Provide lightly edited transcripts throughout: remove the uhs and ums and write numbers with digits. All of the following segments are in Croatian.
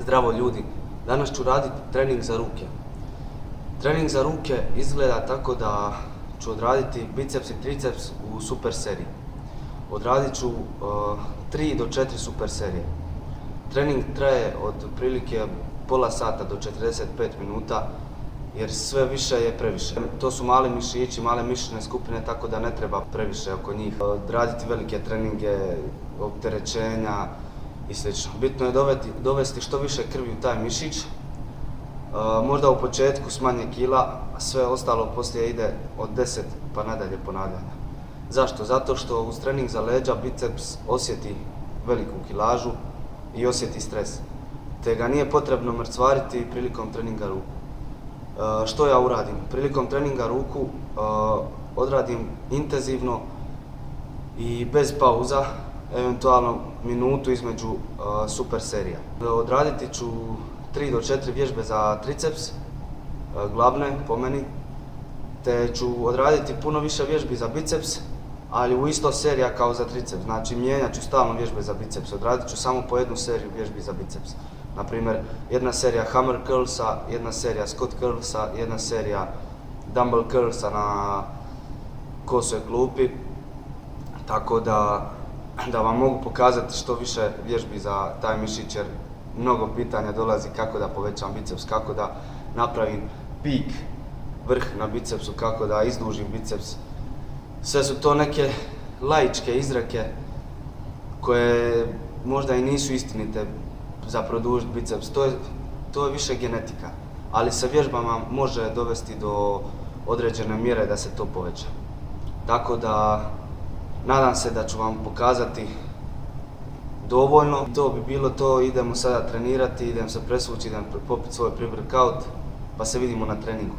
Zdravo ljudi, danas ću raditi trening za ruke. Trening za ruke izgleda tako da ću odraditi biceps i triceps u super seriji. Odradit ću 3 do 4 super serije. Trening traje od prilike pola sata do 45 minuta jer sve više je previše. To su mali mišići, male mišićne skupine, tako da ne treba previše oko njih raditi velike treninge, opterećenja i sl. Bitno je dovesti što više krvi u taj mišić. Možda u početku s manje kila, a sve ostalo poslije ide od 10 pa nadalje ponavljanja. Zašto? Zato što uz trening za leđa biceps osjeti veliku kilažu i osjeti stres, te ga nije potrebno mrcvariti prilikom treninga ruku. Što ja uradim? Prilikom treninga ruku odradim intenzivno i bez pauza, eventualno minutu između super serija. Odraditi ću 3 do 4 vježbe za triceps, glavne po meni, te ću odraditi puno više vježbi za biceps, ali u isto serija kao za triceps. Znači mijenjat ću stalno vježbe za biceps, odradit ću samo po jednu seriju vježbi za biceps. Naprimjer, jedna serija hammer curlsa, jedna serija squat curlsa, jedna serija dumbbell curlsa na kosoj klupi, tako da vam mogu pokazati što više vježbi za taj mišić, jer mnogo pitanja dolazi kako da povećam biceps, kako da napravim pik, vrh na bicepsu, kako da izdužim biceps. Sve su to neke laičke izreke koje možda i nisu istinite za produžiti biceps. To je više genetika, ali sa vježbama može dovesti do određene mjere da se to poveća. Tako da nadam se da ću vam pokazati dovoljno. To bi bilo to, idemo sada trenirati, idem se presvući, idem popiti svoj pre-workout, pa se vidimo na treningu.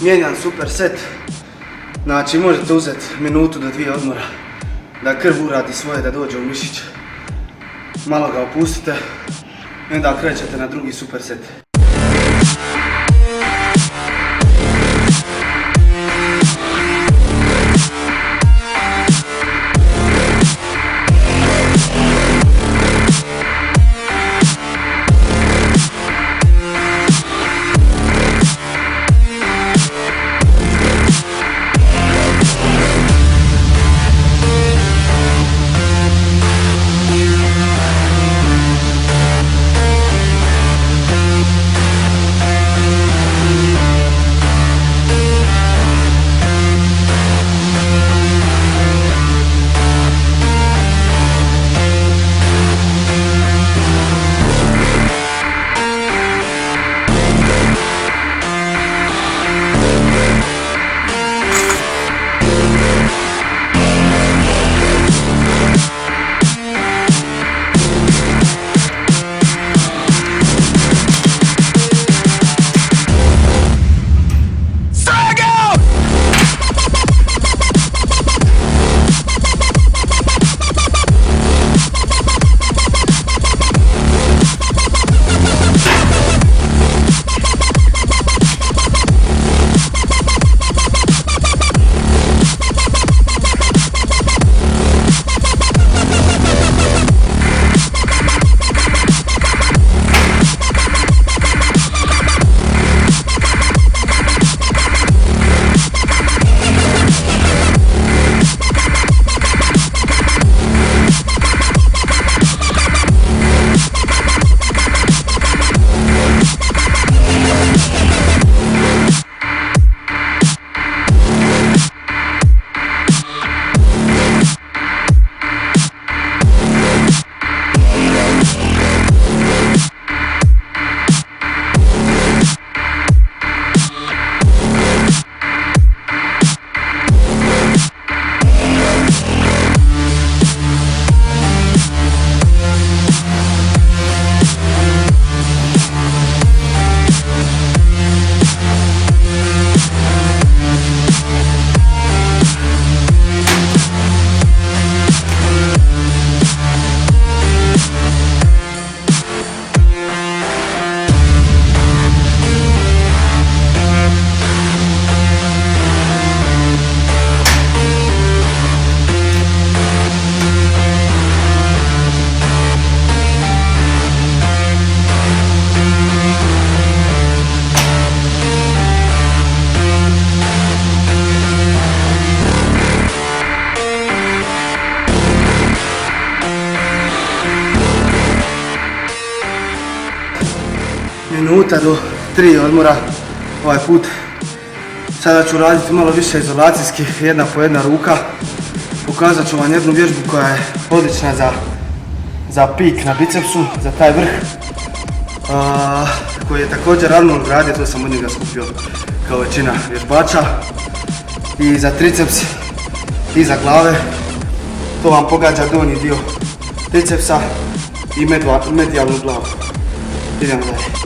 mijenjan super set. Znači možete uzeti minutu do 2 odmora da krv uradi svoje, da dođe u mišić. Malo ga opustite i onda krećete na drugi super set. Minuta do 3 odmora ovaj put. Sada ću raditi malo više izolacijski, jedna po jedna ruka. Pokazat ću vam jednu vježbu koja je odlična za pik na bicepsu, za taj vrh. Koji je također Arnold radio, to sam od njega skupio kao većina vježbača. I za triceps iza glave, to vam pogađa donji dio tricepsa i medijalnu glavu. Idemo dalje.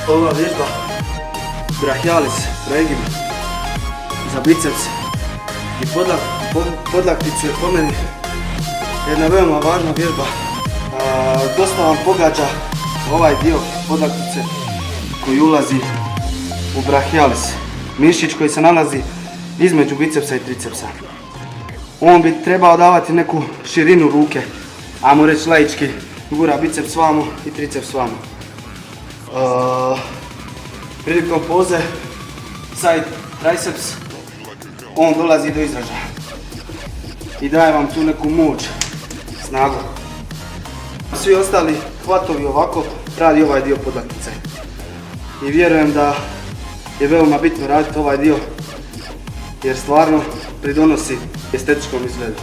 Ova vježba brachialis, pregib za biceps i podlakticu je po meni jedna veoma važna vježba. Dosta vam pogađa ovaj dio podlaktice koji ulazi u brachialis, mišić koji se nalazi između bicepsa i tricepsa. On bi trebao davati neku širinu ruke, ajmo reći laički, gura biceps vamo i triceps vamo. Prilikom poze side triceps on dolazi do izražaja i daje vam tu neku moć, snagu. Svi ostali hvatovi ovako radi ovaj dio podlaktice i vjerujem da je veoma bitno raditi ovaj dio jer stvarno pridonosi estetičkom izgledu.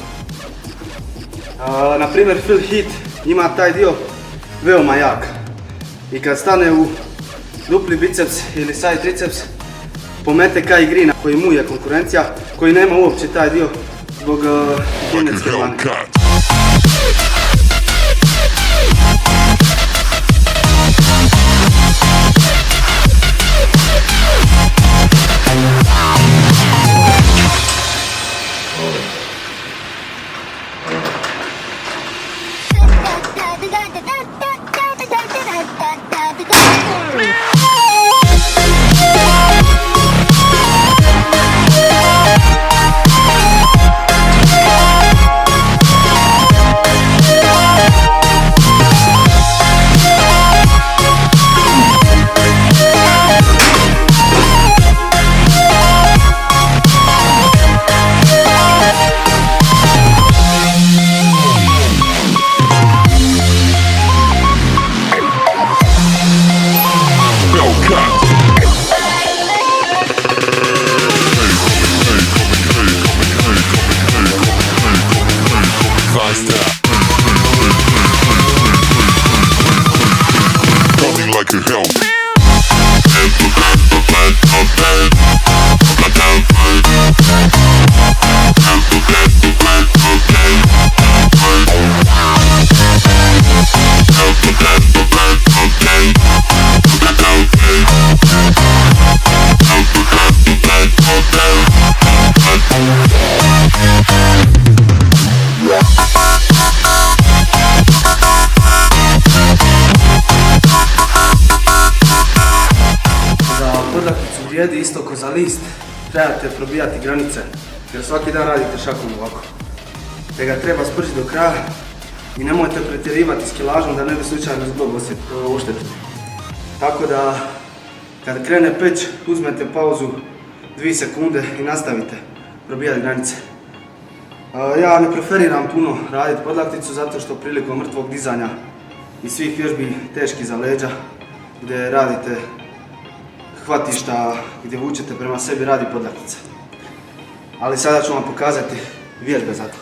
Na primjer Phil Heath ima taj dio veoma jak i kad stane u dupli biceps ili side triceps pomete Kai Greena koji mu je konkurencija, koji nema uopće taj dio zbog genetske mane. vrijedi isto ko za list. Trebate probijati granice, jer svaki dan radite šakom ovako. Te ga treba spržiti do kraja i nemojte pretjerivati s kilažom da ne bi slučajno zbog oštetili. Tako da, kad krene peć, uzmete pauzu 2 sekunde i nastavite probijati granice. Ja ne preferiram puno raditi podlakticu zato što prilikom mrtvog dizanja i svih vježbi teški za leđa, gdje radite hvatišta, gdje vučete prema sebi, radi podlaktica. Ali sada ću vam pokazati vježbe za to.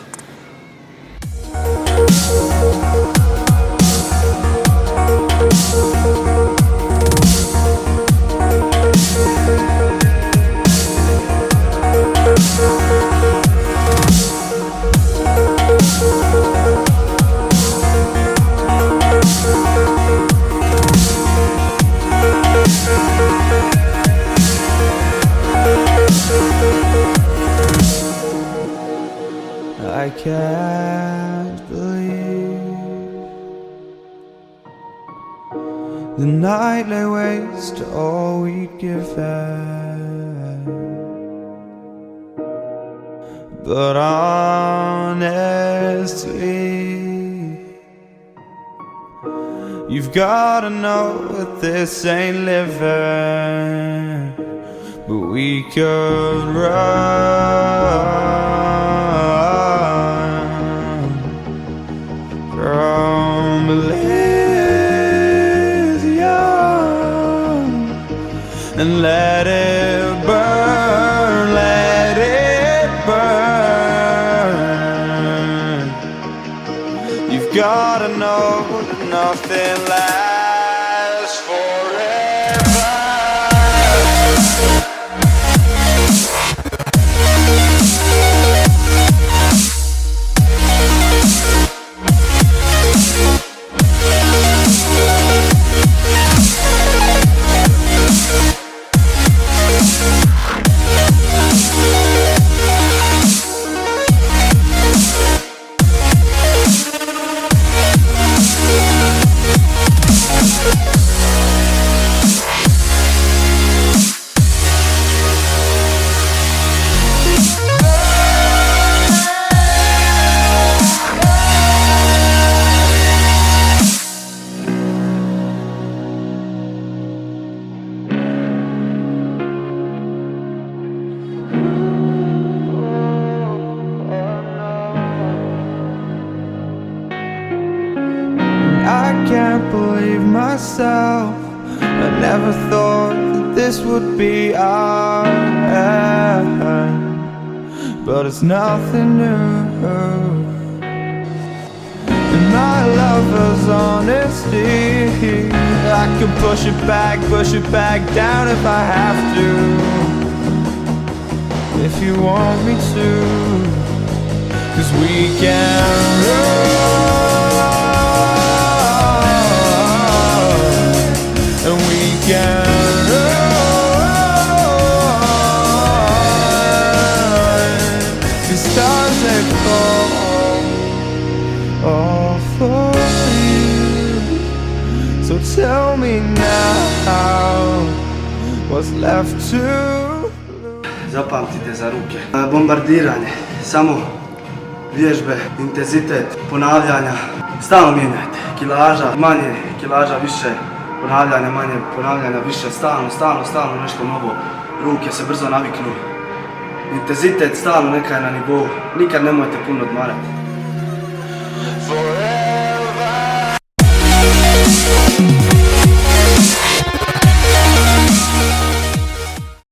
I can't believe the night lay waste to all we'd given. But honestly, you've gotta know that this ain't living, but we could run from Elysium and let it burn, let it burn. You've gotta know that nothing lasts forever. I can't believe myself. I never thought that this would be our end, but it's nothing new. And my lover's honesty, I can push it back down if I have to, if you want me to, 'cause we can run. And we can run. The stars they fall all for you. So tell me now what's left to lose. Zapamtite za ruke. Bombardiranje, samo vježbe, intenzitet, ponavljanja. Stalno mijenjajte. Kilaža manje, kilaža više. Ponavljanja manje, ponavljanja više, stalno nešto novo. Ruke se brzo naviknu. Intenzitet stalno neka je na nivou. Nikad nemojte puno odmarati.